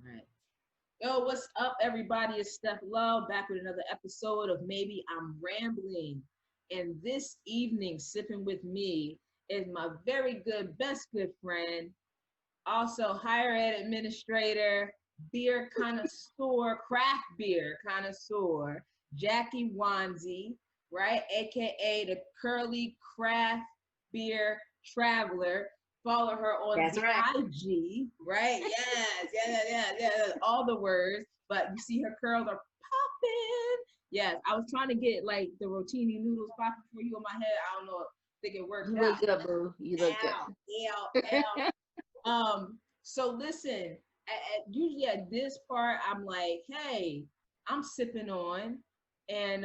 right. Yo, what's up, everybody? It's Steph Love back with another episode of Maybe I'm Rambling. And this evening, sipping with me is my very good, best good friend, also higher ed administrator, beer connoisseur, craft beer connoisseur, Jackie Wonsey, right? AKA the Curly Craft Beer Traveler. Follow her on That's the right. IG, right? Yes, yeah, all the words. But you see her curls are popping. Yes, I was trying to get like the rotini noodles popping for you in my head. I don't know, think it worked You out. look good, boo. You look good. So listen, usually at this part, I'm like, hey, I'm sipping on, and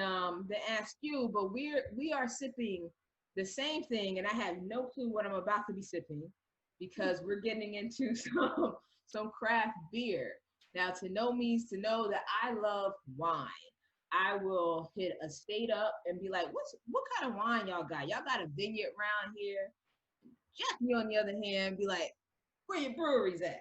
they ask you, but we are sipping the same thing, and I have no clue what I'm about to be sipping because we're getting into some craft beer. Now, to know means to know that I love wine. I will hit a state up and be like, what kind of wine y'all got? Y'all got a vineyard around here? Jackie, on the other hand, be like, where your breweries at?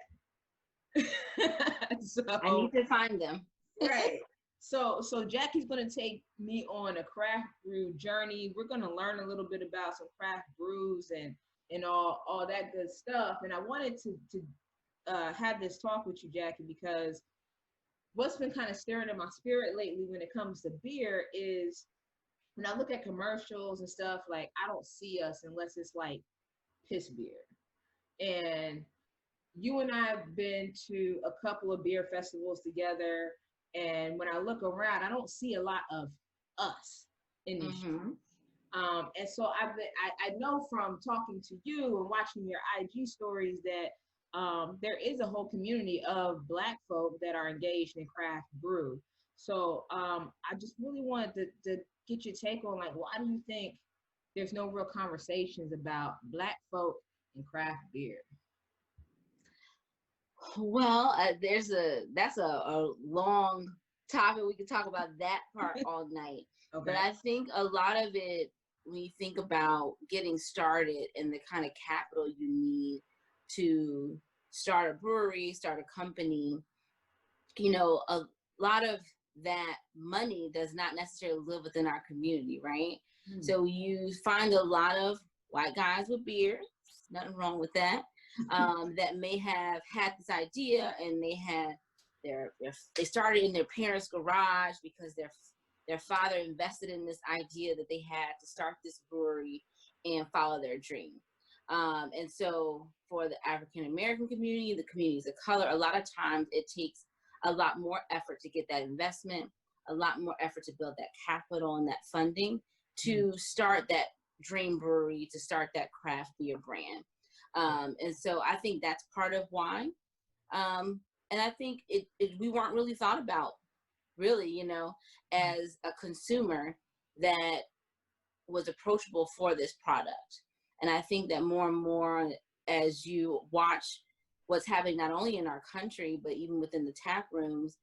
I need to find them. Right. So Jackie's gonna take me on a craft brew journey. We're gonna learn a little bit about some craft brews and all that good stuff. And I wanted to have this talk with you, Jackie, because what's been kind of stirring in my spirit lately when it comes to beer is when I look at commercials and stuff, like I don't see us unless it's like piss beer. And you and I have been to a couple of beer festivals together, and when I look around, I don't see a lot of us in these streets. And so I know from talking to you and watching your IG stories that there is a whole community of Black folk that are engaged in craft brew. So I just really wanted to get your take on, like, why do you think there's no real conversations about Black folk and craft beer? Well, that's a long topic. We could talk about that part all night. Okay. But I think a lot of it, when you think about getting started and the kind of capital you need to start a brewery, start a company, a lot of that money does not necessarily live within our community, right? So you find a lot of white guys with beards, nothing wrong with that, that may have had this idea, and they started in their parents' garage because their father invested in this idea that they had to start this brewery and follow their dream. And so for the African American community, the communities of color, a lot of times it takes a lot more effort to get that investment, a lot more effort to build that capital and that funding to start that dream brewery, to start that craft beer brand. And so I think that's part of why. And I think we weren't really thought about, really, as a consumer that was approachable for this product. And I think that more and more, as you watch what's happening not only in our country, but even within the tap rooms,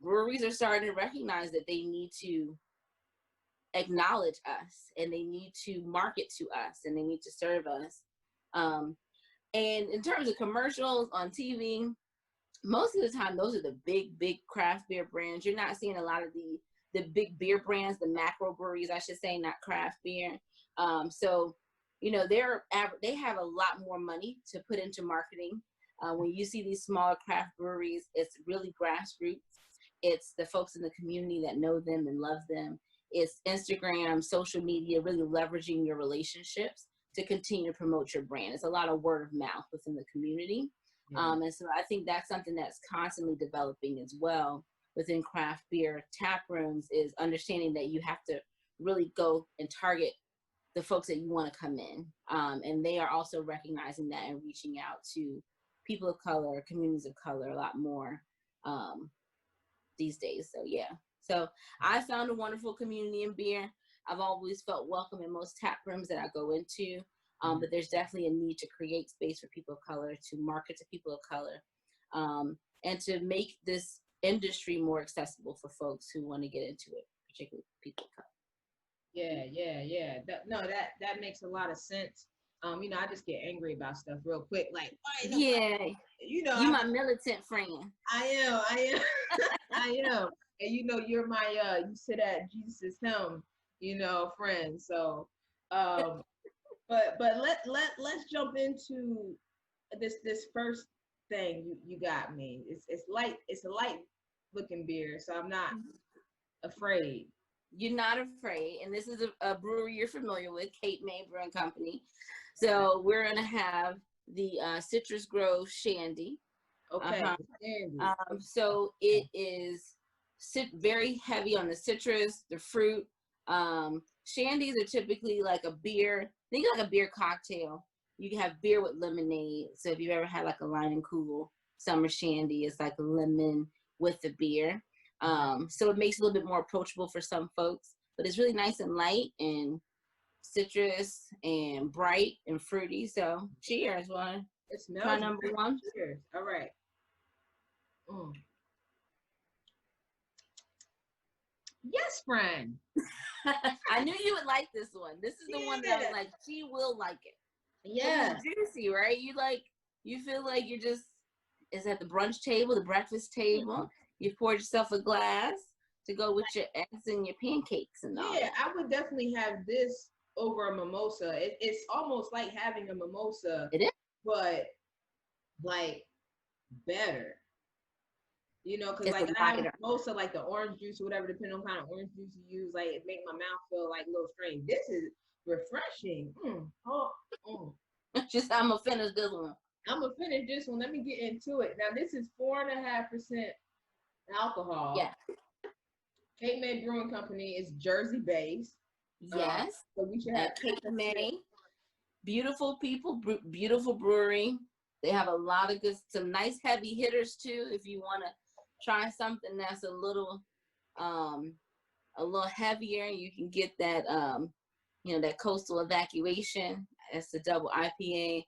breweries are starting to recognize that they need to acknowledge us, and they need to market to us, and they need to serve us. And in terms of commercials on TV, most of the time, those are the big craft beer brands. You're not seeing a lot of the big beer brands, the macro breweries, I should say, not craft beer. So, they have a lot more money to put into marketing. When you see these smaller craft breweries, it's really grassroots. It's the folks in the community that know them and love them. It's Instagram, social media, really leveraging your relationships to continue to promote your brand. It's a lot of word of mouth within the community. And so I think that's something that's constantly developing as well within craft beer tap rooms, is understanding that you have to really go and target the folks that you want to come in. And they are also recognizing that and reaching out to people of color, communities of color a lot more these days. So, yeah. So I found a wonderful community in beer. I've always felt welcome in most tap rooms that I go into. But there's definitely a need to create space for people of color, to market to people of color, and to make this industry more accessible for folks who want to get into it, particularly people of color. Yeah. That makes a lot of sense. I just get angry about stuff real quick. Like, why ain't Yeah, nobody, you my militant friend. I am, I am. And you're my you sit at Jesus' helm, friend. So, um, but let's jump into this first thing you got me. It's a light looking beer, so I'm not afraid. You're not afraid, and this is a brewery you're familiar with, Cape May Brewing Company. So we're gonna have the Citrus Grove Shandy. Okay, Shandy. So it is very heavy on the citrus, the fruit. Shandies are typically like a beer. Think like a beer cocktail. You can have beer with lemonade. So if you've ever had like a Line and Cool summer shandy, it's like a lemon with the beer. So it makes it a little bit more approachable for some folks, but it's really nice and light and citrus and bright and fruity. So cheers, one. It smells My number one. Cheers. All right. Mm. Yes, friend. I knew you would like this one. This is the one that I was like, she will like it. Yeah. It's juicy, right? You feel like you're just, is at the brunch table, the breakfast table. You poured yourself a glass to go with your eggs and your pancakes and all. Yeah, I would definitely have this over a mimosa. It's almost like having a mimosa. It is. But like better. Because like I have mimosa, like the orange juice or whatever, depending on kind of orange juice you use, like it make my mouth feel like a little strange. This is refreshing. Just I'm gonna finish this one. I'm gonna finish this one. Let me get into it. Now this is 4.5% alcohol. Yeah. Cape May Brewing Company is Jersey based. Yes. So we should have Cape May. Beautiful people, beautiful brewery. They have a lot of some nice heavy hitters too. If you want to try something that's a little heavier, you can get that, that Coastal Evacuation. That's the double IPA.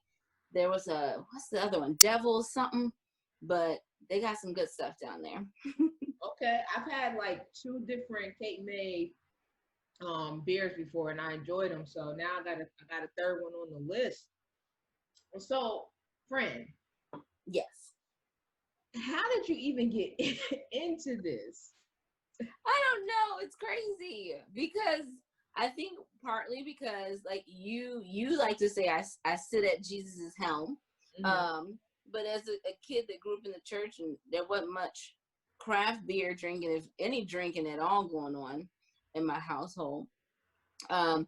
There was what's the other one? Devil something, but they got some good stuff down there. Okay, I've had like 2 different Cape May beers before, and I enjoyed them. So now I got a third one on the list. So, friend. Yes. How did you even get into this? I don't know. It's crazy because I think partly because like you like to say I sit at Jesus's helm. Mm-hmm. But as a kid that grew up in the church and there wasn't much craft beer drinking, if any drinking at all going on in my household. I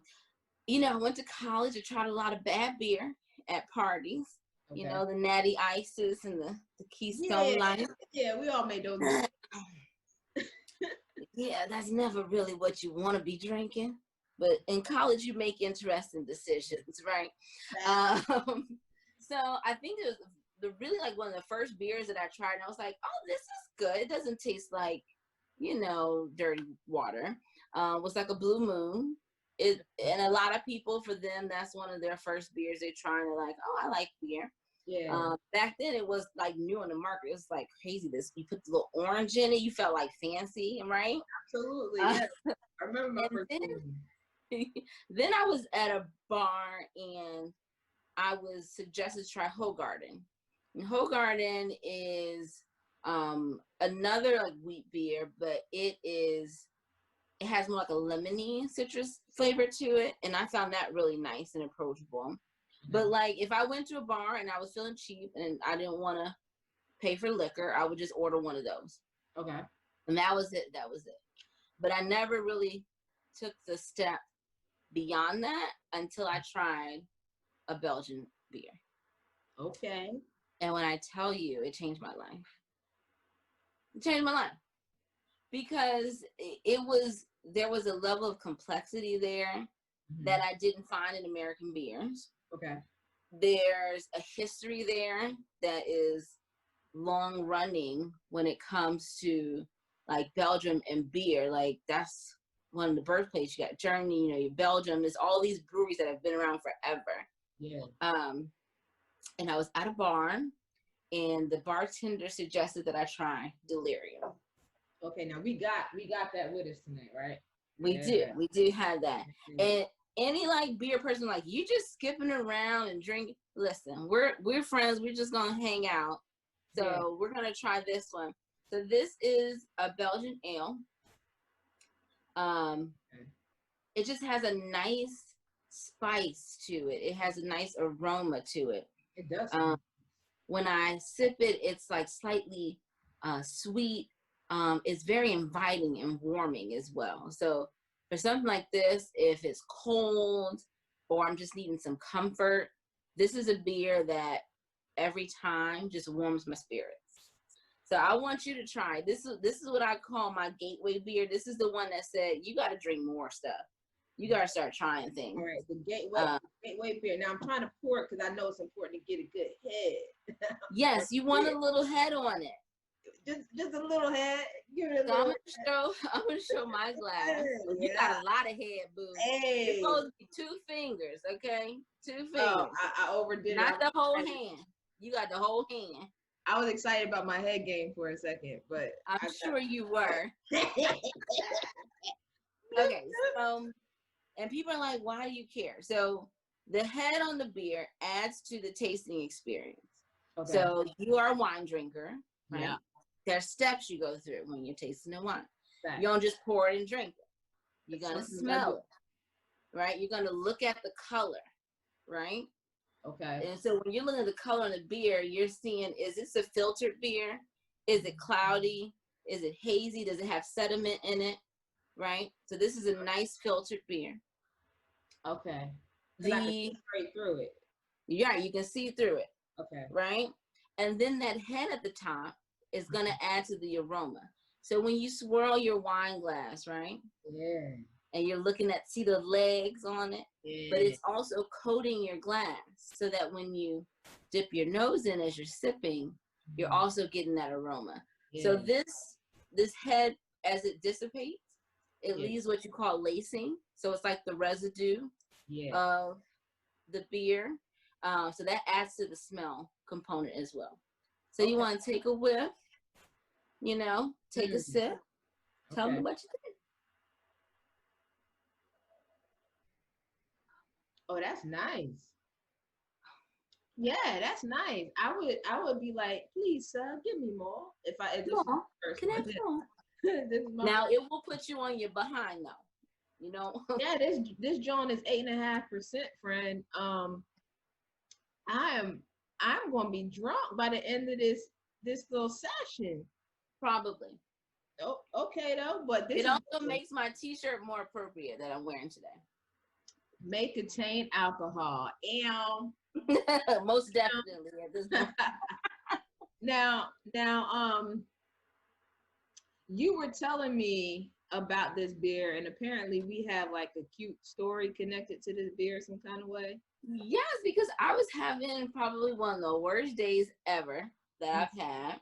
went to college. I tried a lot of bad beer at parties. Okay. The Natty Ices and the Keystone Light. Yeah, we all made those. Yeah, that's never really what you want to be drinking. But in college, you make interesting decisions, right? So I think it was really like one of the first beers that I tried. And I was like, oh, this is good. It doesn't taste like, dirty water. It was like a Blue Moon. And a lot of people, for them, that's one of their first beers they're trying to like, oh, I like beer. Yeah. Back then it was like new on the market. It was like crazy. You put the little orange in it, you felt like fancy, right? Absolutely. Yeah. I remember my first then I was at a bar and I was suggested to try Hoegaarden. And Hoegaarden is another like wheat beer, but it has more like a lemony citrus flavor to it, and I found that really nice and approachable. But like if I went to a bar and I was feeling cheap and I didn't want to pay for liquor, I would just order one of those. Okay. And that was it. But I never really took the step beyond that until I tried a Belgian beer. Okay. And when I tell you, it changed my life. It changed my life. Because there was a level of complexity there that I didn't find in American beers. Okay. There's a history there that is long running when it comes to like Belgium and beer. Like that's one of the birthplaces. You got Germany, Belgium. There's all these breweries that have been around forever. Yeah. And I was at a bar and the bartender suggested that I try Delirium. Okay, now we got that with us tonight, right? We do have that. And any like beer person, like you just skipping around and drinking. Listen, we're friends. We're just gonna hang out. So we're gonna try this one. So this is a Belgian ale. It just has a nice spice to it. It has a nice aroma to it. It does. When I sip it, it's like slightly sweet. It's very inviting and warming as well. So for something like this, if it's cold or I'm just needing some comfort, this is a beer that every time just warms my spirits. So I want you to try. This is what I call my gateway beer. This is the one that said you got to drink more stuff. You got to start trying things. All right, the gateway beer. Now I'm trying to pour it because I know it's important to get a good head. Yes, you want a little head on it. Just a little head. Give it a So little. I'm gonna show my glass. You got a lot of head, boo. Hey. It's supposed to be 2 fingers, okay? 2 fingers. Oh, I overdid it. Not the whole hand. You got the whole hand. I was excited about my head game for a second, but I'm sure you were. Okay, so, and people are like, why do you care? So the head on the beer adds to the tasting experience. Okay. So you are a wine drinker, right? Yeah. There's steps you go through when you're tasting the wine. Right. You don't just pour it and drink it. You're going to smell it, right? You're going to look at the color, right? Okay. And so when you're looking at the color on the beer, you're seeing, is this a filtered beer? Is it cloudy? Is it hazy? Does it have sediment in it? Right? So this is a nice filtered beer. Okay. I can see straight through it. Yeah, you can see through it. Okay. Right? And then that head at the top is going to add to the aroma. So when you swirl your wine glass, right? Yeah. And you're looking at, see the legs on it? Yeah. But it's also coating your glass so that when you dip your nose in as you're sipping, you're also getting that aroma. Yeah. So this head, as it dissipates, it leaves what you call lacing. So it's like the residue of the beer. So that adds to the smell component as well. So you want to take a whiff, take a sip. Tell me what you think. Oh, that's nice. Yeah, that's nice. I would be like, please, sir, give me more. If this is the first Can I have more? Now it will put you on your behind though, Yeah, this joint is 8.5%, friend. I'm gonna be drunk by the end of this little session. Probably. Oh, okay though, but it also makes my t-shirt more appropriate that I'm wearing today. May contain alcohol. Most definitely at this point. Now, you were telling me about this beer, and apparently we have like a cute story connected to this beer some kind of way. Yes, because I was having probably one of the worst days ever that I've had.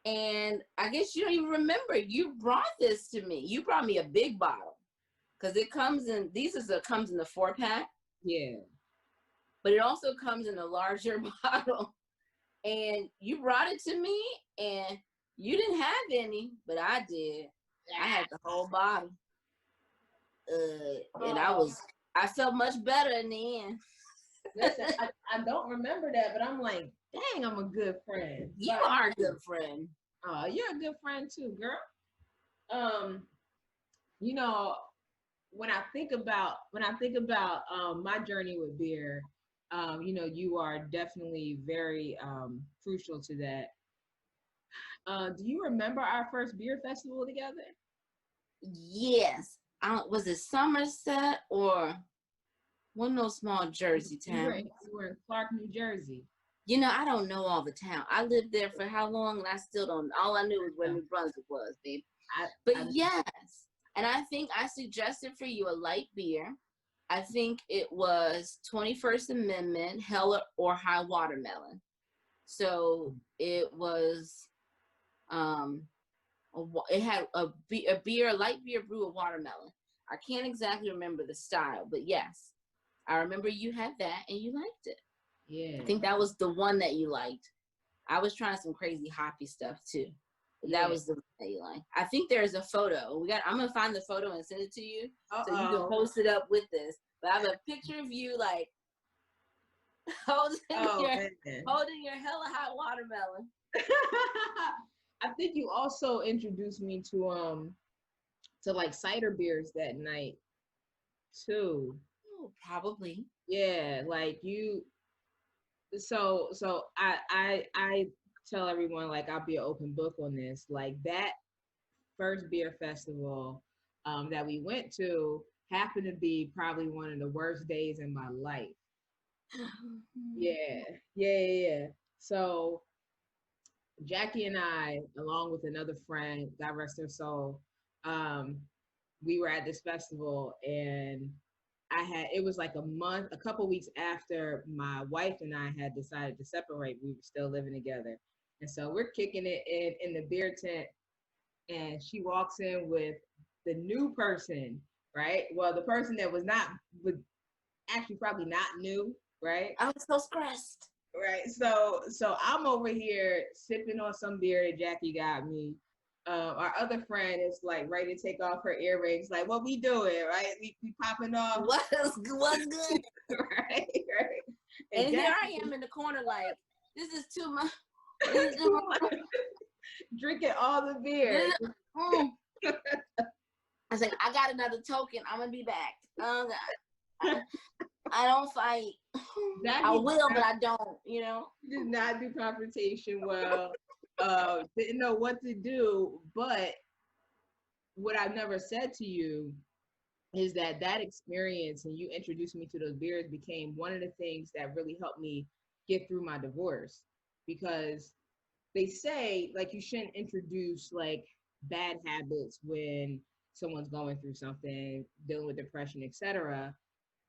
And I guess you don't even remember. You brought this to me. You brought me a big bottle. Because it comes in, comes in the 4-pack. Yeah. But it also comes in a larger bottle. And you brought it to me, and you didn't have any, but I did. I had the whole bottle. And I felt much better in the end. Listen, I don't remember that, but I'm like, dang, I'm a good friend. You are a good friend. Oh, you're a good friend too, girl. When I think about my journey with beer, you are definitely very crucial to that. Do you remember our first beer festival together? Yes. Was it Somerset or one of those small Jersey towns? You were in Clark, New Jersey. I don't know all the town. I lived there for how long, and I still don't. All I knew was where New Brunswick was, babe. Yes. And I think I suggested for you a light beer. I think it was 21st Amendment, Hell or High Watermelon. So it was, it had a light beer brew of watermelon. I can't exactly remember the style, but yes, I remember you had that and you liked it. Yeah. I think that was the one that you liked. I was trying some crazy hoppy stuff too. That was the one that you like. I think there's a photo. I'm gonna find the photo and send it to you so you can post it up with this. But I have a picture of you like holding your hella hot watermelon. I think you also introduced me to like cider beers that night too. Oh, probably. Yeah, like you. So I tell everyone like I'll be an open book on this. Like that first beer festival that we went to happened to be probably one of the worst days in my life. Yeah. So Jackie and I, along with another friend, God rest her soul, we were at this festival, and it was like a couple weeks after my wife and I had decided to separate. We were still living together. And so we're kicking it in the beer tent, and she walks in with the new person, right? Well, the person that was actually probably not new, right? I was so stressed. Right. So I'm over here sipping on some beer that Jackie got me. Our other friend is like ready to take off her earrings. Like, what we doing? Right? We popping off. What's good? right. And Jackie, here I am in the corner, like, this is too much. Drinking all the beer. I was like, I got another token. I'm gonna be back. I don't fight. I will, but I don't, you know. Did not do confrontation well. Didn't know what to do. But what I've never said to you is that experience and you introduced me to those beers became one of the things that really helped me get through my divorce. Because they say like you shouldn't introduce like bad habits when someone's going through something, dealing with depression, etc.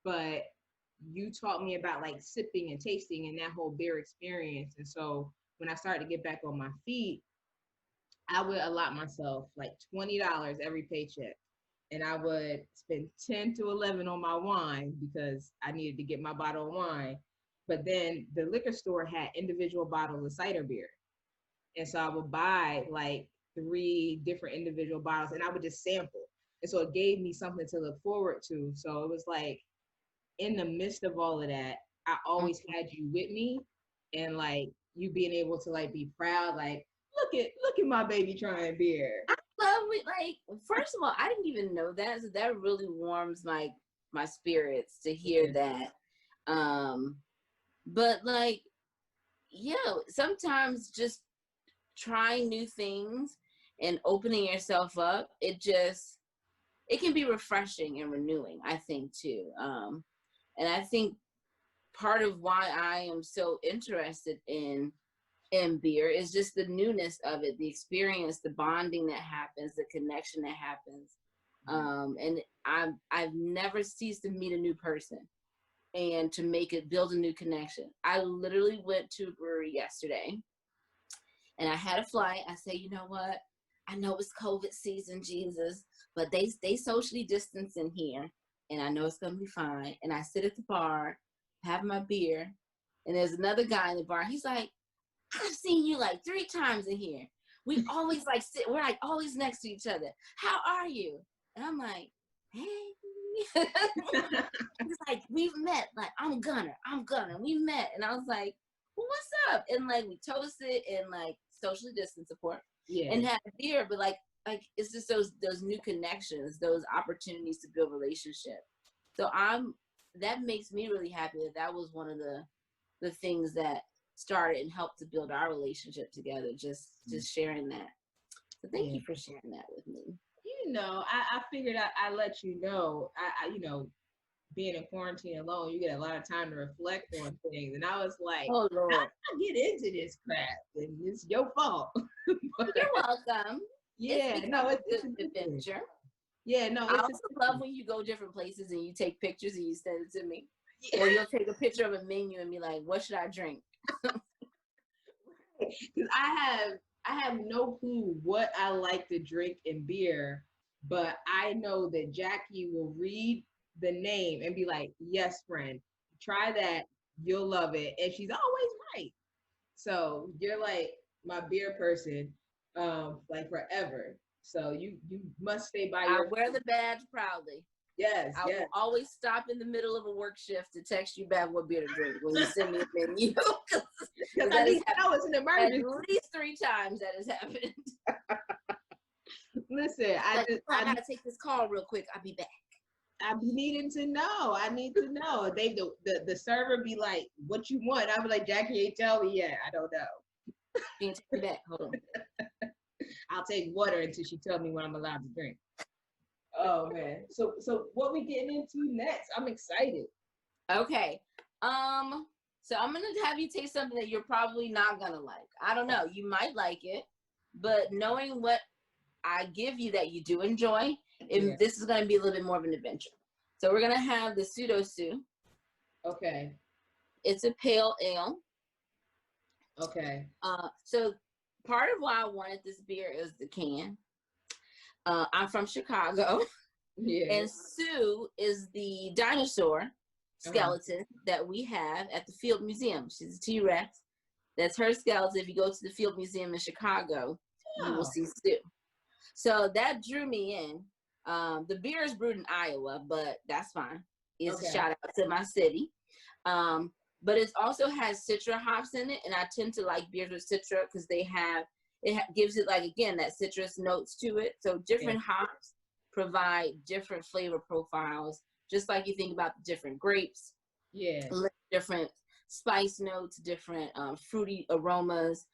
But you taught me about like sipping and tasting and that whole beer experience. And so when I started to get back on my feet, I would allot myself like $20 every paycheck. And I would spend 10 to 11 on my wine because I needed to get my bottle of wine. But then the liquor store had individual bottles of cider beer. And so I would buy like 3 different individual bottles and I would just sample. And so it gave me something to look forward to. So it was like, in the midst of all of that, I always had you with me, and like you being able to like be proud, like look at my baby trying beer. I love it. Like, first of all, I didn't even know that, so that really warms my spirits to hear that. But like, yeah, sometimes just trying new things and opening yourself up, it can be refreshing and renewing, I think too. And I think part of why I am so interested in beer is just the newness of it, the experience, the bonding that happens, the connection that happens. And I've never ceased to meet a new person and to build a new connection. I literally went to a brewery yesterday and I had a flight. I said, you know what? I know it's COVID season, Jesus, but they socially distance in here. And I know it's going to be fine. And I sit at the bar, have my beer, and there's another guy in the bar. He's like, I've seen you like 3 times in here. We always like we're like always next to each other. How are you? And I'm like, hey. He's like, we've met. Like, I'm Gunner. We met. And I was like, well, what's up? And like, we toasted and like socially distance support and had a beer. But like it's just those new connections, those opportunities to build relationship. So that makes me really happy that was one of the things that started and helped to build our relationship together, just sharing that. So thank you for sharing that with me. You know, I figured I let you know. I you know, being in quarantine alone, you get a lot of time to reflect on things. And I was like, oh Lord, I get into this crap and it's your fault. But, you're welcome. Yeah, it's an adventure. Yeah, no. I also love when you go different places and you take pictures and you send it to me. Yeah. Or you'll take a picture of a menu and be like, what should I drink? Because I have no clue what I like to drink in beer, but I know that Jackie will read the name and be like, yes, friend, try that. You'll love it. And she's always right. So you're like my beer person. like forever. So you must stay by I your. wear the badge proudly. Yes, I yes. will always stop in the middle of a work shift to text you back what beer to drink when you send me a menu. Because I need to know it's an emergency. At least 3 times that has happened. Listen, I gotta take this call real quick. I'll be back. I be needing to know. I need to know. They the server be like, "What you want?" I be like, "Jackie ain't tell me yet. I don't know." She ain't take me back. Hold on. I'll take water until she tell me when I'm allowed to drink. Oh man. So what we getting into next? I'm excited. Okay. So I'm gonna have you taste something that you're probably not gonna like. I don't know. You might like it, but knowing what I give you that you do enjoy, this is gonna be a little bit more of an adventure. So we're gonna have the pseudo stew. Okay. It's a pale ale. Okay. So part of why I wanted this beer is the can. I'm from Chicago. Yeah. And Sue is the dinosaur skeleton that we have at the Field Museum. She's a T-Rex. That's her skeleton. If you go to the Field Museum in Chicago, you will see Sue. So that drew me in. The beer is brewed in Iowa, but that's fine. It's a shout out to my city. But it also has Citra hops in it, and I tend to like beers with Citra because gives it, like, again, that citrus notes to it. So different hops provide different flavor profiles, just like you think about the different grapes. Yeah. Different spice notes, different fruity aromas,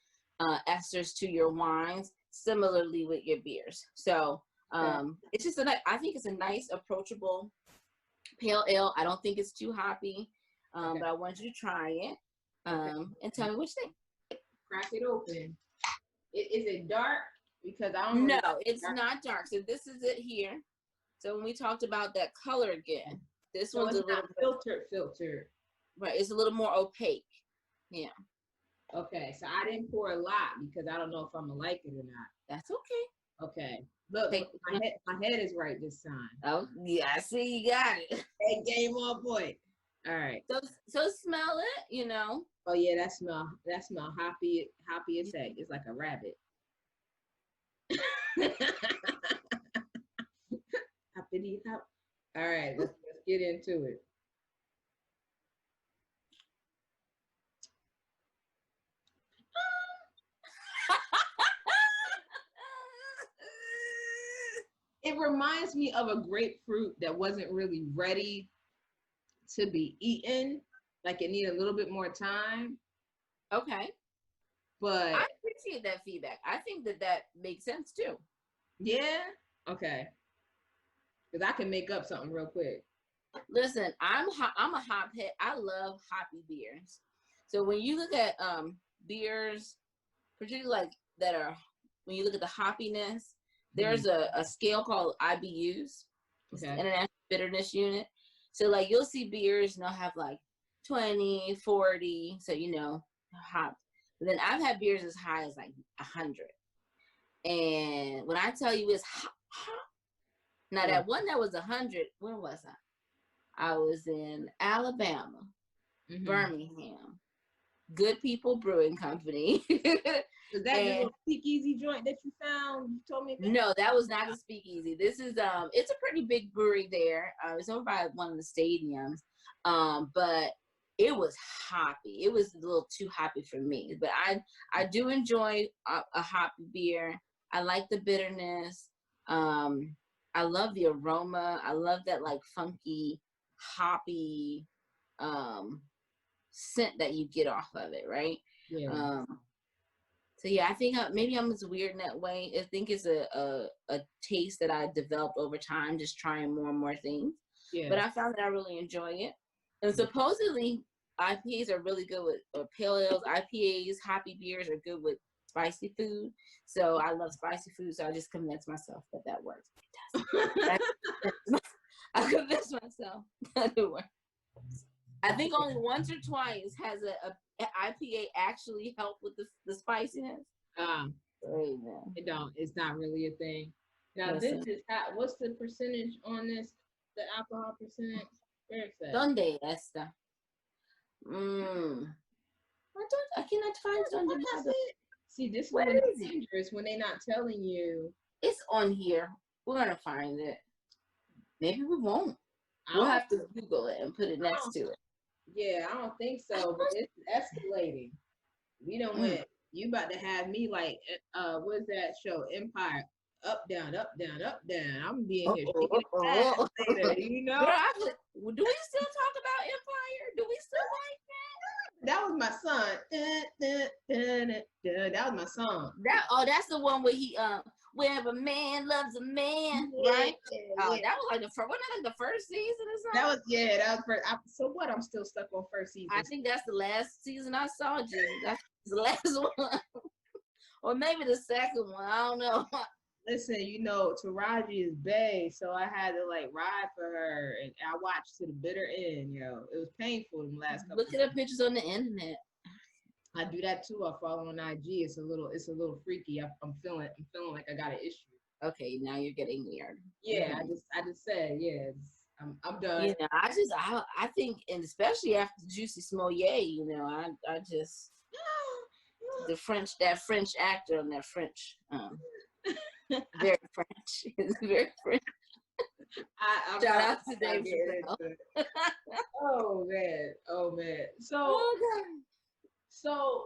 esters to your wines, similarly with your beers. So it's just I think it's a nice, approachable pale ale. I don't think it's too hoppy, but I want you to try it and tell me what you think. Crack it open. Is it dark? Because I don't know. No, it's not dark. So this is it here. So when we talked about that color again, this one's a little filtered. Right, it's a little more opaque. Yeah. Okay, so I didn't pour a lot because I don't know if I'm gonna like it or not. That's okay. Okay. Look, my head is right this time. Oh yeah, I see you got it. Hey, game on point. All right. So smell it, Oh yeah, that smell hoppy as heck. It's like a rabbit. Hoppity hop. All right, let's get into it. It reminds me of a grapefruit that wasn't really ready to be eaten. Like it needed a little bit more time. Okay. But I appreciate that feedback. I think that makes sense too. Yeah? Okay. Because I can make up something real quick. Listen, I'm a hophead. I love hoppy beers. So when you look at beers, particularly like that are, when you look at the hoppiness, there's a scale called IBUs, International Bitterness Unit. So like you'll see beers and they'll have like 20, 40, so hop. But then I've had beers as high as like 100. And when I tell you it's hot, now that one that was 100, where was I? I was in Alabama, Birmingham, Good People Brewing Company. Was that the little speakeasy joint that you found? You told me about? No, that was not a speakeasy. This is it's a pretty big brewery there. It's over by one of the stadiums. But it was hoppy. It was a little too hoppy for me. But I do enjoy a hoppy beer. I like the bitterness. I love the aroma. I love that like funky, hoppy scent that you get off of it, right? Yeah. So yeah, I think maybe I'm as weird in that way. I think it's a taste that I developed over time, just trying more and more things. Yeah. But I found that I really enjoy it. And supposedly IPAs are really good with, or pale ales, IPAs, hoppy beers are good with spicy food. So I love spicy food, so I just convinced myself that works. It does. I convinced myself that it works. I think only once or twice has an IPA actually helped with the spiciness. It don't. It's not really a thing. Now this is what's the percentage on this? The alcohol percentage? Where is that? Donde está? I cannot find donde. See, this is Where when is it's it? dangerous when they're not telling you. It's on here. We're gonna find it. Maybe we won't. I We'll don't, have to Google it and put it I next don't, to it. yeah, I don't think so, but it's escalating. We don't Mm. went. You about to have me like, what's that show? Empire. Up, down, up, down, up, down. I'm being here shaking his ass later, you Girl, know? do we still talk about Empire? Do we still like That was my son. That was my song. that? Oh, that's the one where he where a man loves a man, Yeah, right? Oh, yeah. that was like the first, wasn't that like the first season or That something? was yeah. That was first. So what? I'm still stuck on first I season. think that's the last season I saw, Jizzy. That's the last one. Or maybe the second one. I don't know. Listen, you know, Taraji is bae, so I had to like ride for her, and I watched to the bitter end. Yo, it was painful them last couple. Look at the pictures on the internet. I do that too. I follow on IG. It's a little freaky. I'm feeling like I got an issue. Okay, now you're getting weird. Yeah, I just said yeah. I'm done. You know, I think, and especially after Juicy Smollett, you know, I just that French actor on that French, very French, it's very French. I'm Shout not, out to I'm not Dave getting Chappelle. into it. Oh man. Oh God. So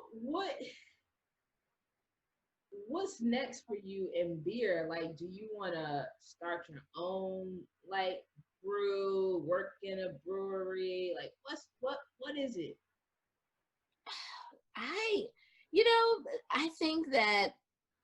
what's next for you in beer? Like, do you want to start your own like brew, work in a brewery? Like, what is it? I, you know, I think that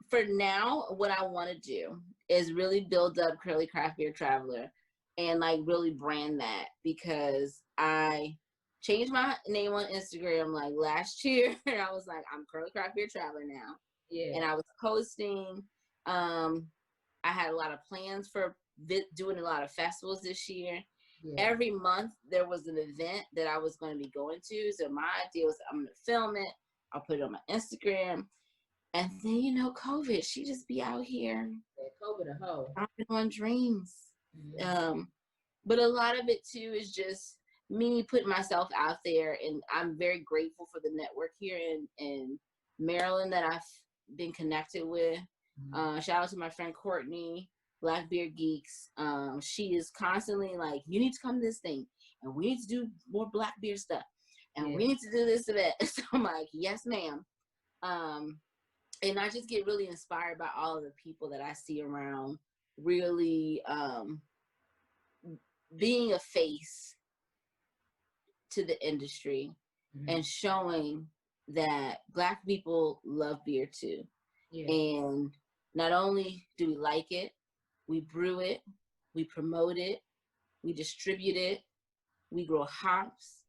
for now, what I want to do is really build up Curly Craft Beer Traveler and like really brand that, because I changed my name on Instagram like last year. And I was like, I'm Curly Craft Beer Traveler now. Yeah, And I was posting. I had a lot of plans for doing a lot of festivals this year. yeah, Every month there was an event that I was going to be going to. So my idea was I'm going to film it. I'll put it on my Instagram. And then, you know, COVID, she just be out here yeah. COVID a hoe. knocking on dreams. Mhm. Um, but a lot of it too is just me putting myself out there. And I'm very grateful for the network here in Maryland that I've been connected with. Shout out to my friend Courtney, Black Beer Geeks. She is constantly like, you need to come to this thing, and we need to do more Black beer stuff, and Yeah, we need to do this and that. So I'm like, yes, ma'am. And I just get really inspired by all of the people that I see around, really being a face to the industry mhm. and showing that Black people love beer too. Yeah, And not only do we like it, we brew it, we promote it, we distribute it, we grow hops,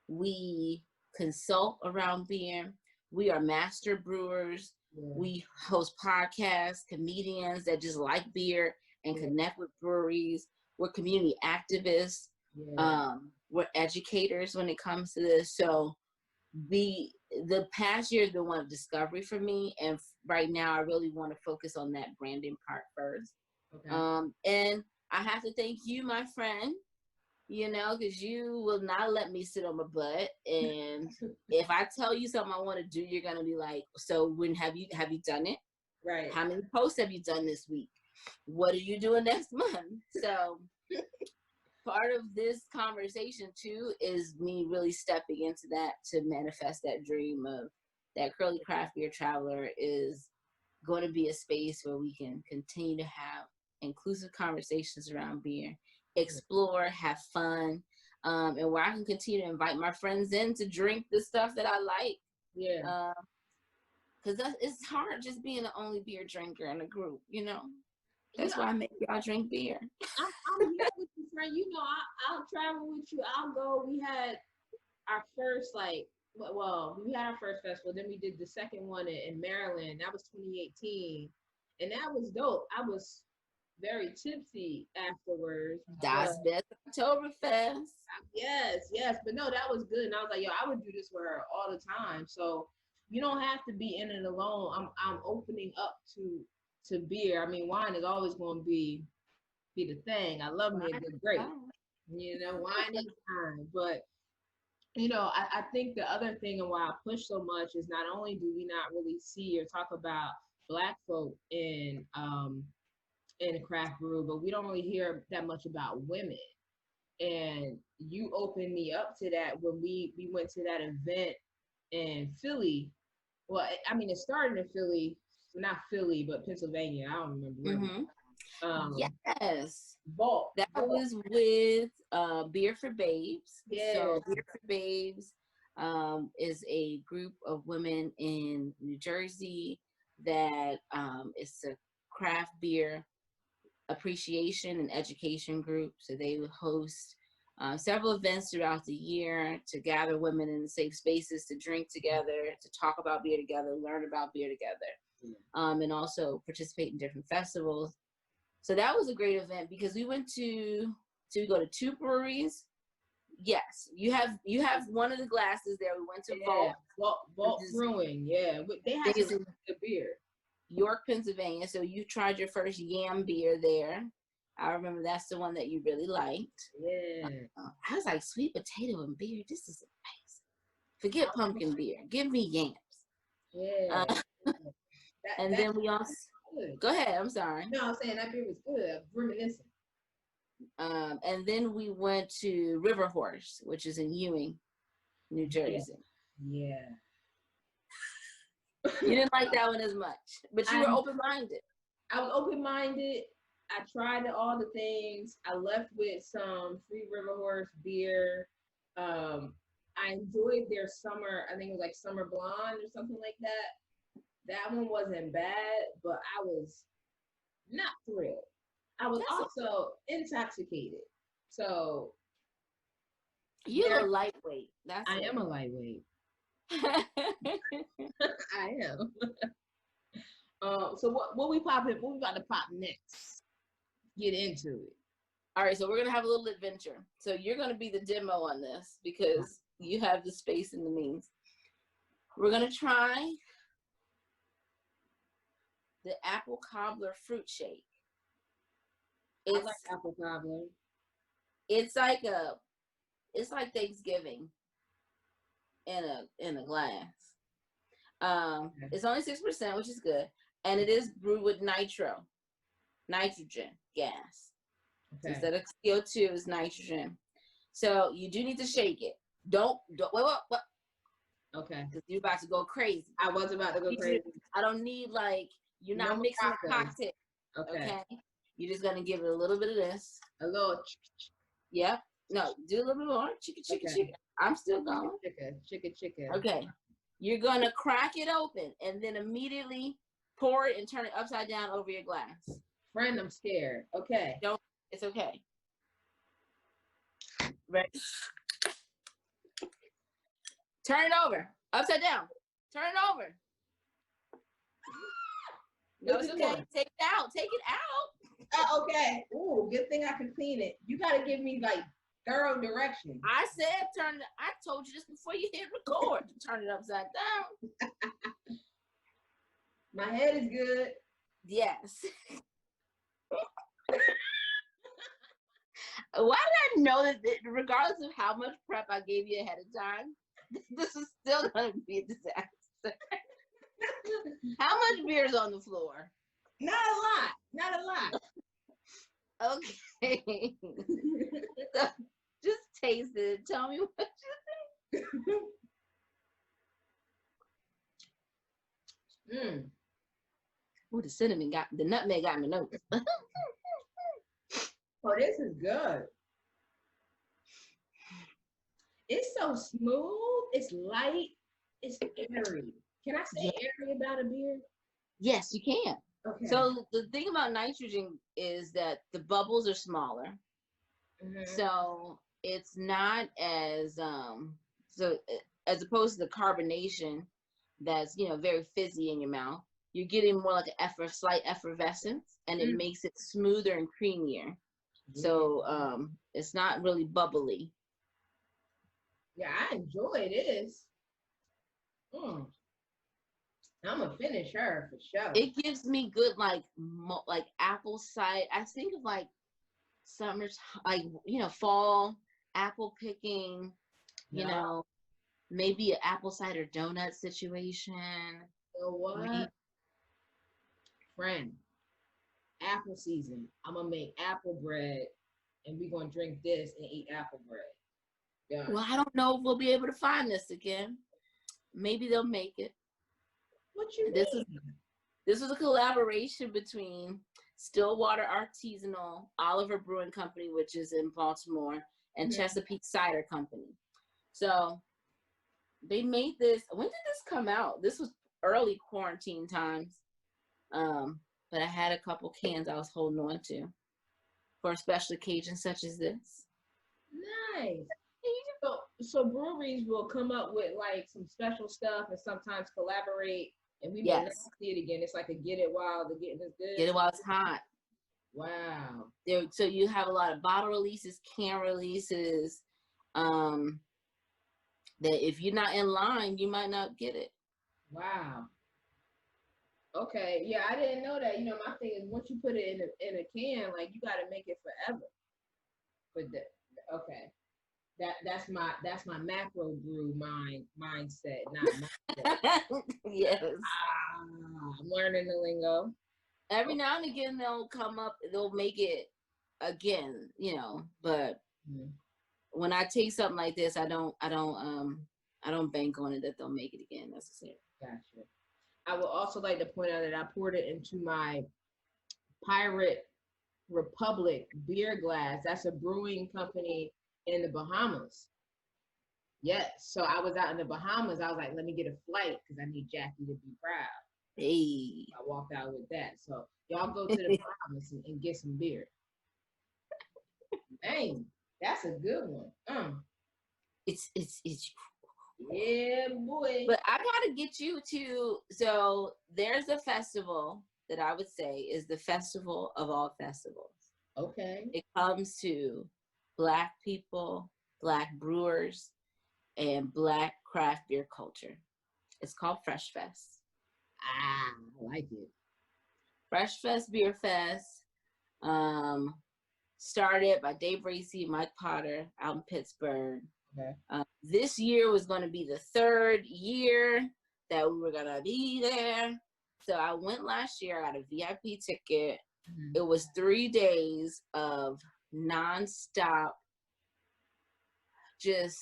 we consult around beer, we are master brewers, yeah, we host podcasts, comedians that just like beer and yeah, connect with breweries. We're community activists. yeah. We're educators when it comes to this. So the past year has been one of discovery for me, and right now I really want to focus on that branding part first. Okay. And I have to thank you, my friend, you know, because you will not let me sit on my butt. And if I tell you something I want to do, you're gonna be like, so when have you done it? Right. How many posts have you done this week? What are you doing next month? So part of this conversation too is me really stepping into that to manifest that dream of that Curly Craft Beer Traveler is going to be a space where we can continue to have inclusive conversations around beer, explore, have fun, and where I can continue to invite my friends in to drink the stuff that I Yeah. like. Because it's hard just being the only beer drinker in a group, you know? You That's know, why I make y'all drink beer. I'm here with you, friend. You know, I'll travel with you. I'll go. We had our first we had our first festival. Then we did the second one in Maryland. That was 2018, and that was dope. I was very tipsy afterwards, but Das Best Oktoberfest. yes, but no, that was good. And I was like, yo, I would do this with her all the time. So you don't have to be in it alone. I'm opening up to beer. I mean, wine is always going to be the thing. I love me a good grape. You know, wine is fine, but I think the other thing and why I push so much is not only do we not really see or talk about Black folk in a craft brew, but we don't really hear that much about women. And you opened me up to that when we went to that event in Philly. Well, I mean, it started in Philly, not Philly, but Pennsylvania. I don't remember where. Mm-hmm. Yes. Vault. That was with Beer for Babes. Yeah. So Beer for Babes is a group of women in New Jersey that is a craft beer appreciation and education group. So they host several events throughout the year to gather women in safe spaces to drink together, to talk about beer together, learn about beer together, and also participate in different festivals. So that was a great event because we went to go to 2 breweries. Yes, you have one of the glasses there. We went to Vault Brewing. Yeah, they had some good beer. York, Pennsylvania. So you tried your first yam beer there. I remember that's the one that you really liked. Yeah. I was like, sweet potato and beer. This is amazing. Forget pumpkin beer. Give me yams. Yeah. And then we also go ahead. I'm sorry. No, I'm saying that beer was good. I'm reminiscing. And then we went to River Horse, which is in Ewing, New Jersey. Yeah. You didn't like that one as much, but you were open-minded. I was open-minded. I tried all the things. I left with some free River Horse beer. I enjoyed their summer, I think it was like Summer Blonde or something like that. That one wasn't bad, but I was not thrilled. I was also intoxicated. So you're a lightweight. I am a lightweight. I am. So what we about to pop next? Get into it. All right, so we're gonna have a little adventure. So you're gonna be the demo on this because you have the space and the means. We're gonna try the apple cobbler fruit shake. I like apple cobbler. It's like Thanksgiving in a glass. It's only 6%, which is good, and it is brewed with nitrogen gas. Okay. So instead of CO2, is nitrogen. So you do need to shake it. Don't wait. Okay. Because you're about to go crazy. I was about to go crazy. I don't need you're not mixing a cocktail. Okay. You're just gonna give it a little bit of this. A little. Yep. No, do a little bit more. Chicka. I'm still going. Chicka. Okay. You're gonna crack it open and then immediately pour it and turn it upside down over your glass. Friend, I'm scared. Okay. It's okay. Ready? Turn it over. Upside down. Turn it over. No, it's okay. Take it out. Take it out. Okay. Ooh, good thing I can clean it. You gotta give me thorough direction. I said I told you this before you hit record. Turn it upside down. My head is good. Yes. Why did I know that regardless of how much prep I gave you ahead of time, this is still going to be a disaster? How much beer is on the floor? Not a lot. Okay. So just taste it. Tell me what you think. Ooh, the nutmeg got me notes. Oh, this is good. It's so smooth. It's light. It's airy. Can I say airy about a beer? Yes, you can. Okay. So the thing about nitrogen is that the bubbles are smaller. Mm-hmm. So it's not as as opposed to the carbonation that's very fizzy in your mouth. You're getting more like a slight effervescence, and it makes it smoother and creamier. So it's not really bubbly. Yeah, I enjoy this. I'm gonna finish her for sure. It gives me good apple cider. I think of summer, fall apple picking, You Yeah. know, maybe an apple cider donut situation. You know Maybe, what? Friend, apple season. I'm gonna make apple bread and we're gonna drink this and eat apple bread. Done. well, I don't know if we'll be able to find this again. Maybe they'll make it. What you This is mean? this was a collaboration between Stillwater Artisanal, Oliver Brewing Company, which is in Baltimore, and Mhm. Chesapeake Cider Company. So they made this. When did this come out? This was early quarantine times. But I had a couple cans I was holding on to for a special occasion such as this. Nice. So breweries will come up with like some special stuff and sometimes collaborate, and we may never Yes, see it again. It's like a get it while the getting is get good. it while it's hot. Wow. There, so you have a lot of bottle releases, can releases. Um, that if you're not in line, you might not get it. Wow. Okay. Yeah, I didn't know that. My thing is once you put it in a can, like you got to make it forever. But okay. That's my macro brew mindset, not mindset. Yes. I'm learning the lingo. Every now and again they'll come up, they'll make it again, but Mhm. when I take something like this, I don't bank on it that they'll make it again necessarily. Gotcha. I would also like to point out that I poured it into my Pirate Republic beer glass. That's a brewing company in the Bahamas. Yes. So I was out in the Bahamas. I was like, let me get a flight because I need Jackie to be proud. Hey. I walked out with that. So y'all go to the Bahamas and get some beer. Dang, that's a good one. It's Yeah, boy. But I gotta get you to, so there's a festival that I would say is the festival of all festivals. Okay. It comes to Black people, Black brewers, and Black craft beer culture. It's called Fresh Fest. I like it. Fresh Fest Beer Fest, started by Dave Racy and Mike Potter out in Pittsburgh. Okay. This year was going to be the third year that we were going to be there. So I went last year. I got a VIP ticket. Mhm. It was 3 days of nonstop, just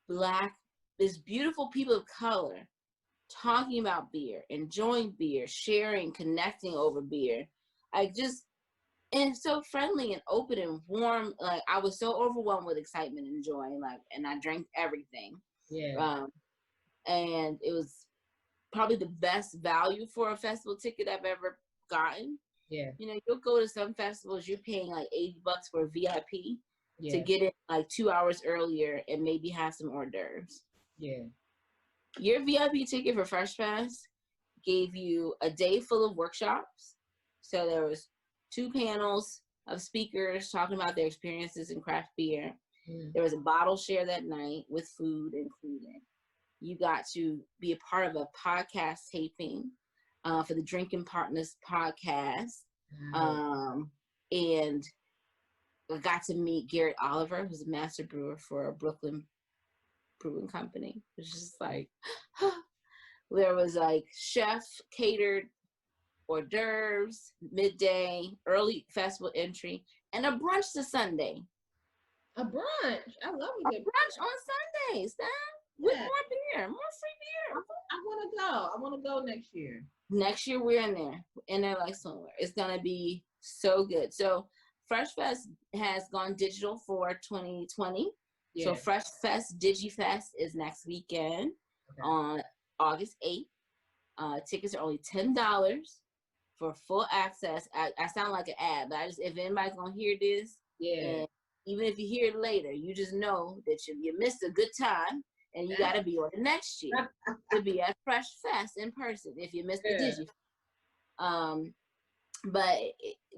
Black, this beautiful people of color talking about beer, enjoying beer, sharing, connecting over beer. And so friendly and open and warm. Like I was so overwhelmed with excitement and joy, and I drank everything. Yeah. And it was probably the best value for a festival ticket I've ever gotten. Yeah. You'll go to some festivals, you're paying like $80 for a VIP to Yeah. get it like 2 hours earlier and maybe have some hors d'oeuvres. Yeah. Your VIP ticket for Fresh Fest gave you a day full of workshops. So there was 2 panels of speakers talking about their experiences in craft beer. Mm. There was a bottle share that night with food included. You got to be a part of a podcast taping for the Drinking Partners podcast. And I got to meet Garrett Oliver, who's a master brewer for a Brooklyn brewing company. It's just like, there was like chef catered hors d'oeuvres, midday, early festival entry, and a brunch to Sunday. A brunch. I love a brunch on Sundays, with more beer, more free beer. I want to go next year. Next year we're in there like somewhere. It's gonna be so good. So Fresh Fest has gone digital for 2020. Yeah. So Fresh Fest DigiFest is next weekend on August 8th. Tickets are only $10 for full access. I sound like an ad, but if anybody's gonna hear this, and even if you hear it later, you just know that you missed a good time, and you got to be on the next year to be at Fresh Fest in person if you missed the Digi. But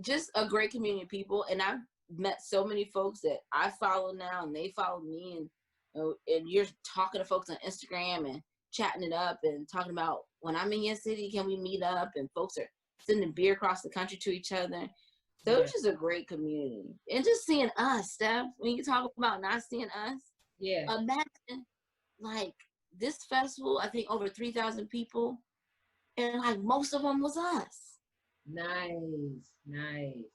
just a great community of people, and I've met so many folks that I follow now, and they follow me, and you're talking to folks on Instagram and chatting it up and talking about, when I'm in your city, can we meet up? And folks are sending beer across the country to each other. So it's just a great community. And just seeing us, Steph, when you talk about not seeing us, Yeah. Imagine like this festival, I think over 3,000 people, and like most of them was us. Nice, nice.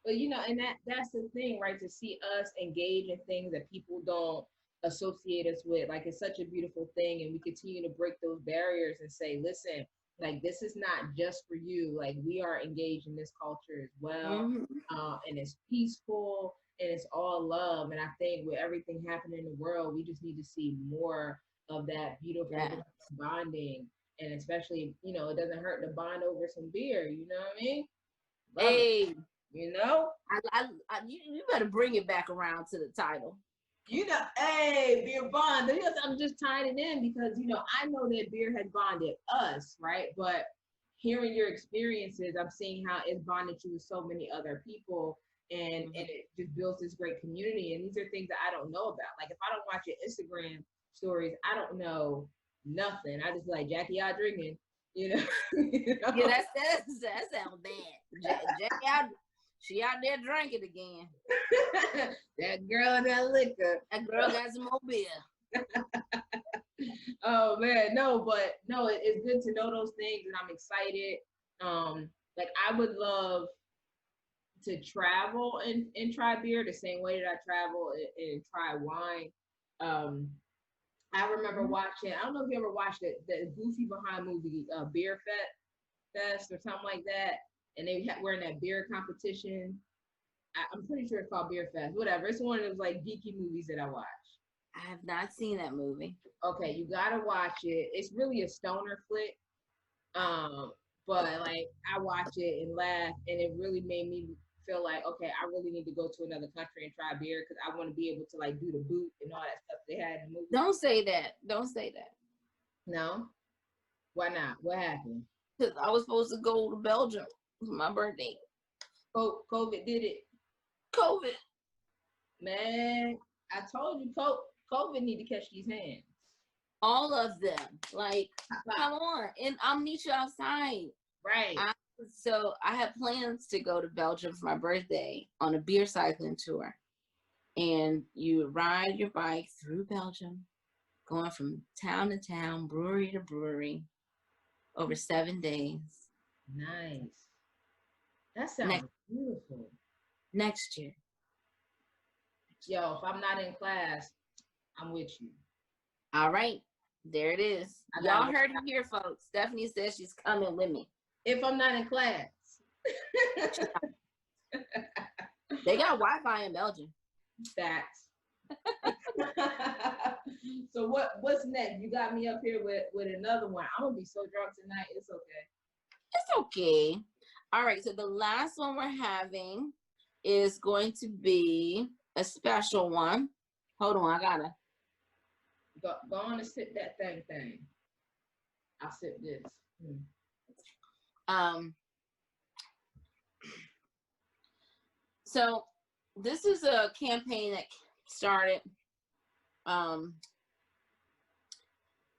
But and that's the thing, right? To see us engage in things that people don't associate us with, like it's such a beautiful thing, and we continue to break those barriers and say, listen, like this is not just for you. Like we are engaged in this culture as well, Mm-hmm. and it's peaceful and it's all love. And I think with everything happening in the world, we just need to see more of that beautiful Yeah. bonding, and especially, it doesn't hurt to bond over some beer. You know what I mean? Love it. Hey, You know? you better bring it back around to the title. Hey, beer bond. I'm just tying it in because, I know that beer has bonded us, right? But hearing your experiences, I'm seeing how it's bonded you with so many other people, and it just builds this great community. And these are things that I don't know about. Like if I don't watch your Instagram stories, I don't know nothing. I just be like, Jackie out drinking, you know? Yeah, that sounds bad. Jackie out, she out there drinking again. That girl and that liquor. That girl got some more beer. Oh man, no, but no, it's good to know those things, and I'm excited. Like I would love to travel and try beer the same way that I travel and try wine. I remember watching. I don't know if you ever watched the Goofy Behind movie, Beer Fest or something like that, and were in that beer competition. I'm pretty sure it's called Beer Fest. Whatever. It's one of those like geeky movies that I watch. I have not seen that movie. Okay, you gotta watch it. It's really a stoner flick. But like I watch it and laugh, and it really made me feel like, okay, I really need to go to another country and try beer because I want to be able to like do the boot and all that stuff they had in the movie. Don't say that. Don't say that. No? Why not? What happened? Because I was supposed to go to Belgium for my birthday. COVID did it. COVID. Man, I told you COVID need to catch these hands. All of them. Like, come on. And I'll meet you outside. Right. So I had plans to go to Belgium for my birthday on a beer cycling tour. And you ride your bike through Belgium, going from town to town, brewery to brewery, over 7 days. Nice. That sounds beautiful. Next year. Yo, if I'm not in class, I'm with you. All right. There it is. Y'all heard it here, folks. Stephanie says she's coming with me. If I'm not in class. They got Wi-Fi in Belgium. Facts. So what's next? You got me up here with another one. I'm gonna be so drunk tonight. It's okay. It's okay. All right. So the last one we're having is going to be a special one. Hold on, I gotta go on and sip that thing. I'll sip this. So this is a campaign that started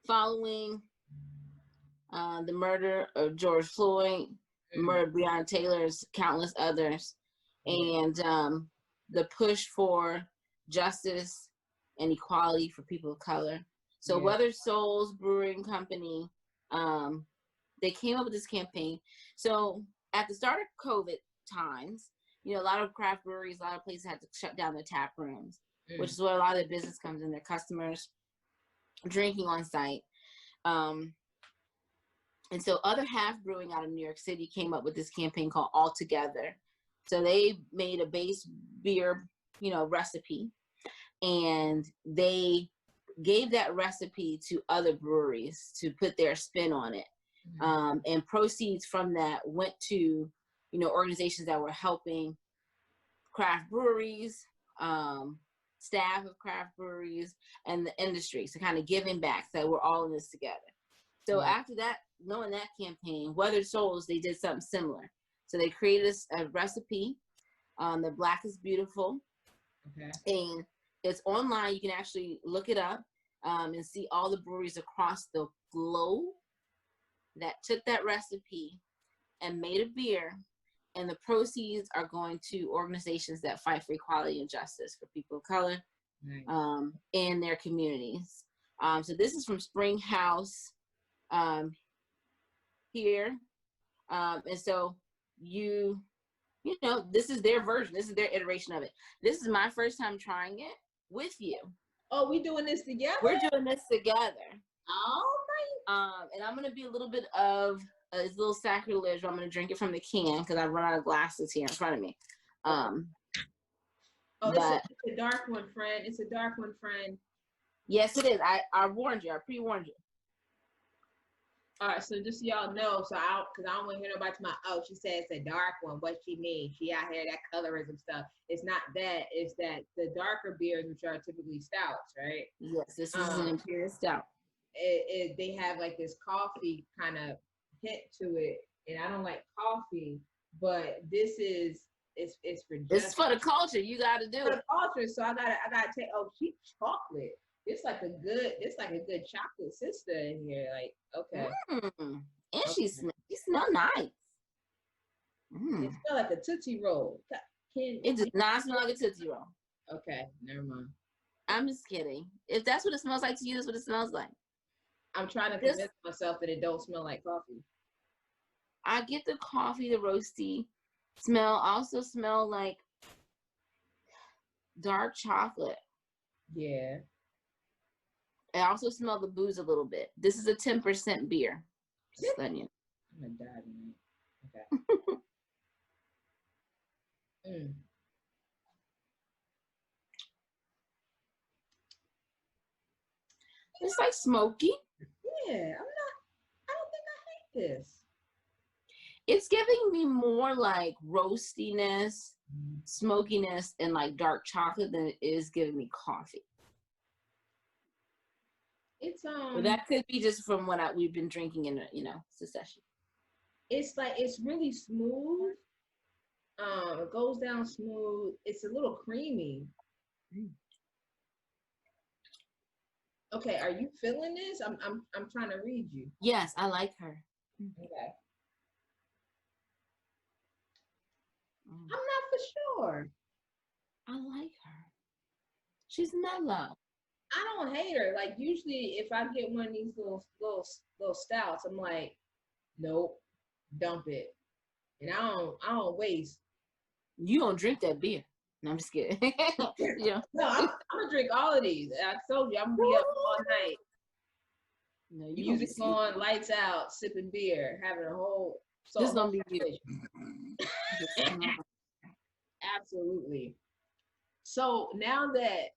following the murder of George Floyd, murder of Breonna Taylor's countless others, and the push for justice and equality for people of color. So Weathered Souls Brewing Company, they came up with this campaign. So at the start of COVID times, a lot of craft breweries, a lot of places had to shut down their tap rooms, which is where a lot of their business comes in, their customers drinking on site. And so Other Half Brewing out of New York City came up with this campaign called All Together. So they made a base beer, recipe, and they gave that recipe to other breweries to put their spin on it. And proceeds from that went to, organizations that were helping craft breweries, staff of craft breweries, and the industry. So kind of giving back, so we're all in this together. So after that, knowing that campaign, Weathered Souls, they did something similar. So they created a recipe, the Black is Beautiful. Okay. And it's online. You can actually look it up and see all the breweries across the globe that took that recipe and made a beer. And the proceeds are going to organizations that fight for equality and justice for people of color, Nice. in their communities. So this is from Spring House here. And so you know, this is their version. This is their iteration of it. This is my first time trying it with you. Oh, we doing this together? We're doing this together. All right. And I'm gonna be a little bit of it's a little sacrilege. I'm gonna drink it from the can because I run out of glasses here in front of me. Oh, but it's a dark one, friend. It's a dark one, friend. yes, it is. I warned you. I pre-warned you. All right, so just so y'all know, because I don't want to hear nobody to my, oh, she said it's a dark one. What she mean? She out here that colorism stuff. It's not that. It's that the darker beers, which are typically stouts, right? Yes, this is an imperial stout. They have like this coffee kind of hint to it, and I don't like coffee, but this is it's for just, it's for the culture. You got to do for it. the culture. So I gotta take. Oh, she's chocolate. It's like a good chocolate sister in here. Like, okay. And Okay. she smell nice. It smells like a Tootsie Roll. It does not smell like a Tootsie Roll. Okay, never mind. I'm just kidding. If that's what it smells like to you, that's what it smells like. I'm trying to convince myself that it don't smell like coffee. I get the coffee, the roasty smell. Also smell like dark chocolate. Yeah. I also smell the booze a little bit. This is a 10% beer. Just letting you. I'm gonna die tonight. Okay. It's like smoky. Yeah, I don't think I hate this. It's giving me more like roastiness, smokiness, and like dark chocolate than it is giving me coffee. It's But that could be just from what we've been drinking in succession. It's like it's really smooth. It goes down smooth. It's a little creamy. Okay, are you feeling this? I'm trying to read you. Yes, I like her. Okay. I'm not for sure. I like her. She's mellow. I don't hate her. Like usually, if I get one of these little stouts, I'm like, nope, dump it, and I don't waste. You don't drink that beer. No, I'm just kidding. Yeah. No, I'm gonna drink all of these. I told you, I'm gonna be up all night. No, Music on, lights out, sipping beer, having a whole. This is gonna be you. Absolutely. So now that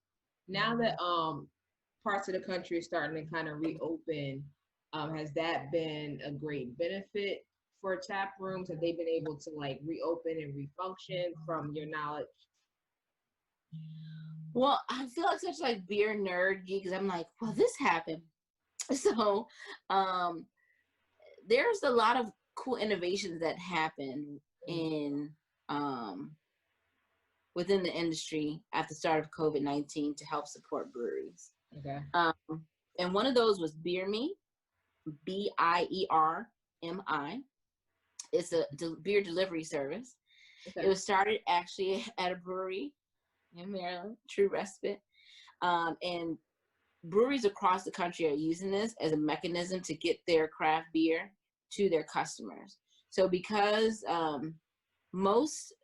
parts of the country is starting to kind of reopen, has that been a great benefit for tap rooms? Have they been able to like reopen and refunction from your knowledge? Well, I feel like such like beer nerd geek because I'm like, well, this happened. So there's a lot of cool innovations that happen in within the industry at the start of COVID-19 to help support breweries. Okay. And one of those was Beer Me, BIERMI. It's a beer delivery service. Okay. It was started actually at a brewery in Maryland, True Respite. And breweries across the country are using this as a mechanism to get their craft beer to their customers. So because most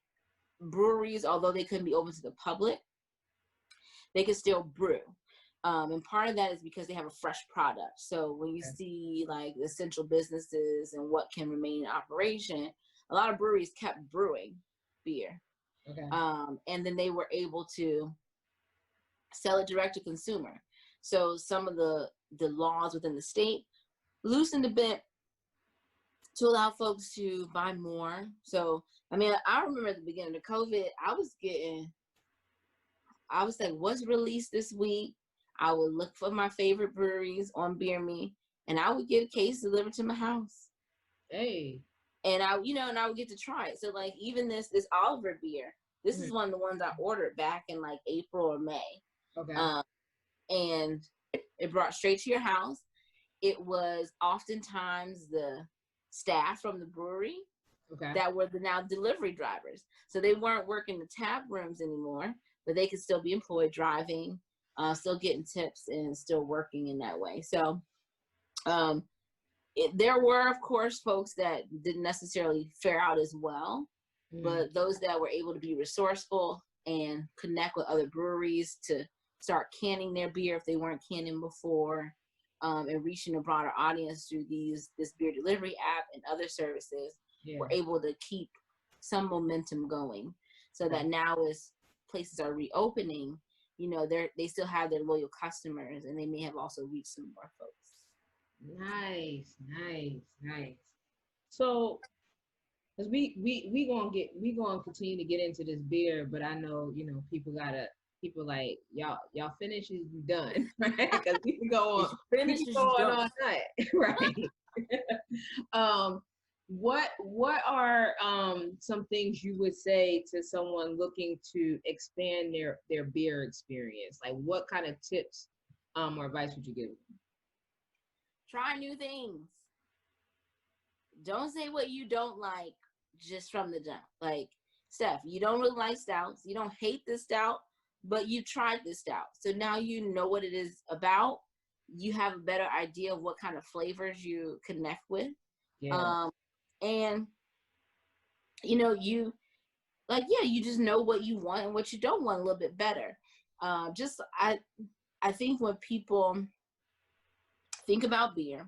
breweries, although they couldn't be open to the public, they could still brew. And part of that is because they have a fresh product. So when you see like the essential businesses and what can remain in operation, a lot of breweries kept brewing beer. Okay. And then they were able to sell it direct to consumer. So some of the laws within the state loosened a bit to allow folks to buy more. So, I mean, I remember at the beginning of COVID, I was like, what's released this week? I would look for my favorite breweries on Beer Me, and I would get a case delivered to my house. Hey. And I would get to try it. So like even this Oliver beer, this is one of the ones I ordered back in like April or May. Okay. And it brought straight to your house. It was oftentimes the staff from the brewery that were the now delivery drivers. So they weren't working the tap rooms anymore. but they can still be employed driving, still getting tips and still working in that way. So there were, of course, folks that didn't necessarily fare out as well, but those that were able to be resourceful and connect with other breweries to start canning their beer if they weren't canning before, and reaching a broader audience through this beer delivery app and other services, were able to keep some momentum going. So that now as places are reopening, you know, they still have their loyal customers, and they may have also reached some more folks. Nice, nice, nice. So, cause we gonna continue to get into this beer, but I know, you know, people like y'all finish is you done, right? Because we can go on, Finish we can is go you on done. all night, right? What are some things you would say to someone looking to expand their beer experience? Like, what kind of tips or advice would you give them? Try new things. Don't say what you don't like just from the jump. Like, Steph, you don't really like stouts. You don't hate this stout, but you tried this stout. So now you know what it is about. You have a better idea of what kind of flavors you connect with. Yeah. And, you know, you just know what you want and what you don't want a little bit better. I think when people think about beer,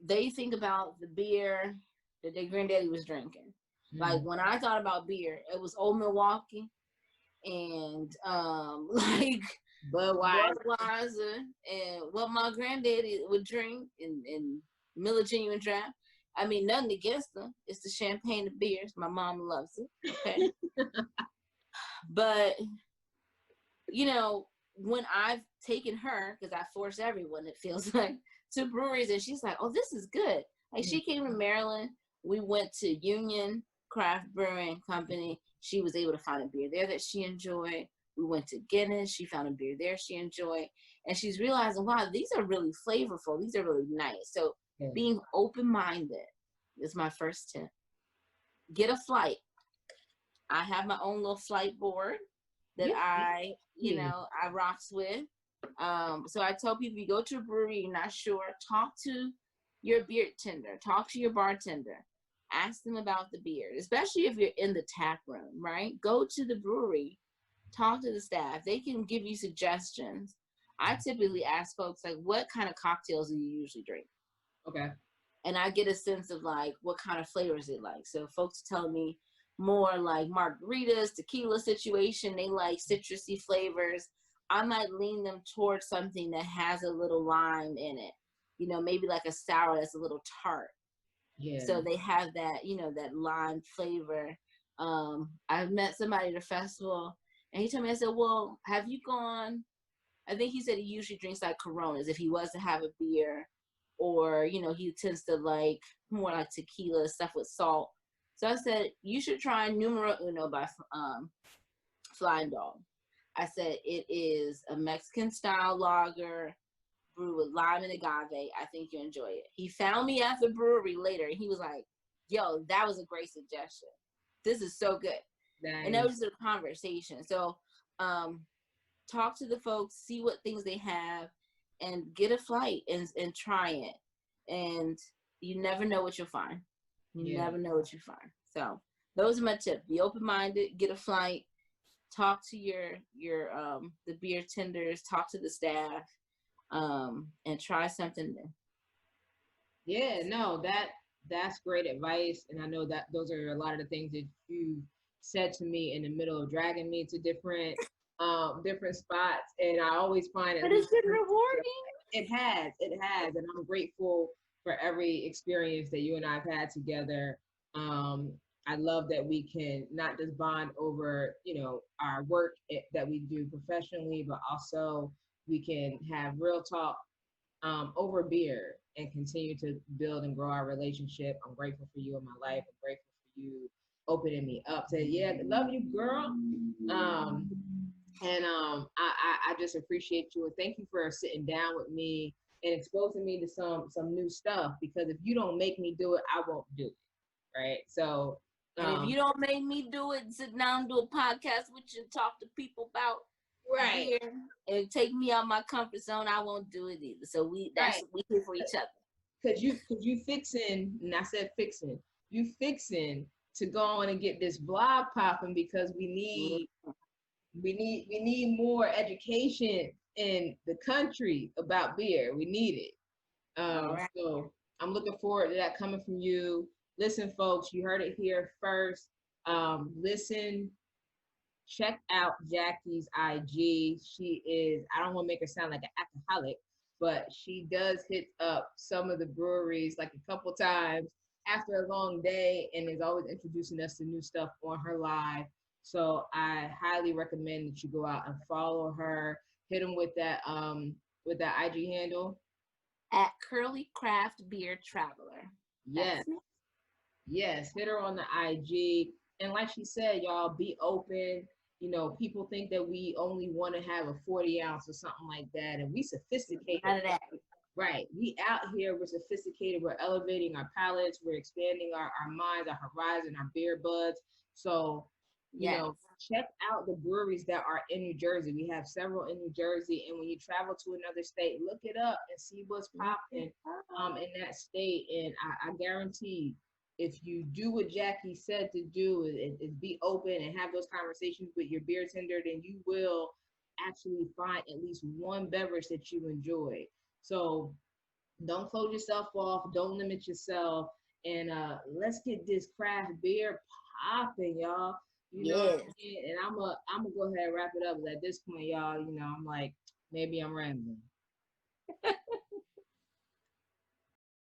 they think about the beer that their granddaddy was drinking. Like, when I thought about beer, it was Old Milwaukee and like Budweiser and what my granddaddy would drink in Miller Genuine Draft. I mean, nothing against them. It's the champagne of beers. My mom loves it. Okay. But, you know, when I've taken her, because I force everyone, it feels like, to breweries, and she's like, oh, this is good. Like, she came to Maryland. We went to Union Craft Brewing Company. She was able to find a beer there that she enjoyed. We went to Guinness. She found a beer there she enjoyed. And she's realizing, wow, these are really flavorful. These are really nice. So being open-minded is my first tip. Get a flight. I have my own little flight board that I rocks with. So I tell people, you go to a brewery, you're not sure, talk to your beer tender, talk to your bartender, ask them about the beer, especially if you're in the tap room, right? Go to the brewery, talk to the staff. They can give you suggestions. I typically ask folks, like, what kind of cocktails do you usually drink? Okay. And I get a sense of, like, what kind of flavors they like. So folks tell me more like margaritas, tequila situation, they like citrusy flavors. I might lean them towards something that has a little lime in it. You know, maybe like a sour that's a little tart. Yeah. So they have that, you know, that lime flavor. I met somebody at a festival, and he told me, I said, well, have you gone? I think he said he usually drinks like Coronas if he was to have a beer, or, you know, he tends to like more like tequila, stuff with salt. So I said, you should try Numero Uno by Flying Dog. I said, it is a Mexican style lager brewed with lime and agave. I think you'll enjoy it. He found me at the brewery later, and he was like, yo, that was a great suggestion. This is so good. Nice. And that was just a conversation. So talk to the folks, see what things they have, and get a flight and try it. And you never know what you'll find. You never know what you find. So those are my tips. Be open-minded, get a flight, talk to your the beer tenders, talk to the staff, and try something new. Yeah, no, that's great advice. And I know that those are a lot of the things that you said to me in the middle of dragging me to different spots. And I always find it. But it's been rewarding. It has. And I'm grateful for every experience that you and I have had together. I love that we can not just bond over, you know, our work that we do professionally, but also we can have real talk over beer and continue to build and grow our relationship. I'm grateful for you in my life. I'm grateful for you opening me up. Say, yeah, love you, girl. I just appreciate you, and thank you for sitting down with me and exposing me to some new stuff, because if you don't make me do it, I won't do it. Right. So And if you don't make me do it, sit down, do a podcast with you, and talk to people about right. beer, and take me out my comfort zone, I won't do it either. So we here for each other. Cause you fixing, and I said fixing, you fixing to go on and get this blog popping because we need more education in the country about beer. We need it. All right. So I'm looking forward to that coming from you. Listen, folks, you heard it here first. Listen, check out Jackie's IG. She is, I don't want to make her sound like an alcoholic, but she does hit up some of the breweries like a couple times after a long day and is always introducing us to new stuff on her live. So I highly recommend that you go out and follow her. Hit them with that IG handle. At Curly Craft Beer Traveler. Yes. Yes. Hit her on the IG. And like she said, y'all, be open. You know, people think that we only want to have a 40 ounce or something like that. And we sophisticated. None of that. Right. We out here, we're sophisticated. We're elevating our palates. We're expanding our minds, our horizon, our beer buds. So, you know, check out the breweries that are in New Jersey. We have several in New Jersey. And when you travel to another state, look it up and see what's popping in that state. And I guarantee if you do what Jackie said to do is be open and have those conversations with your beer tender, then you will actually find at least one beverage that you enjoy. So don't close yourself off. Don't limit yourself. And let's get this craft beer popping, y'all. You know what I mean? And I'm gonna go ahead and wrap it up. But at this point, y'all, you know, I'm like, maybe I'm rambling.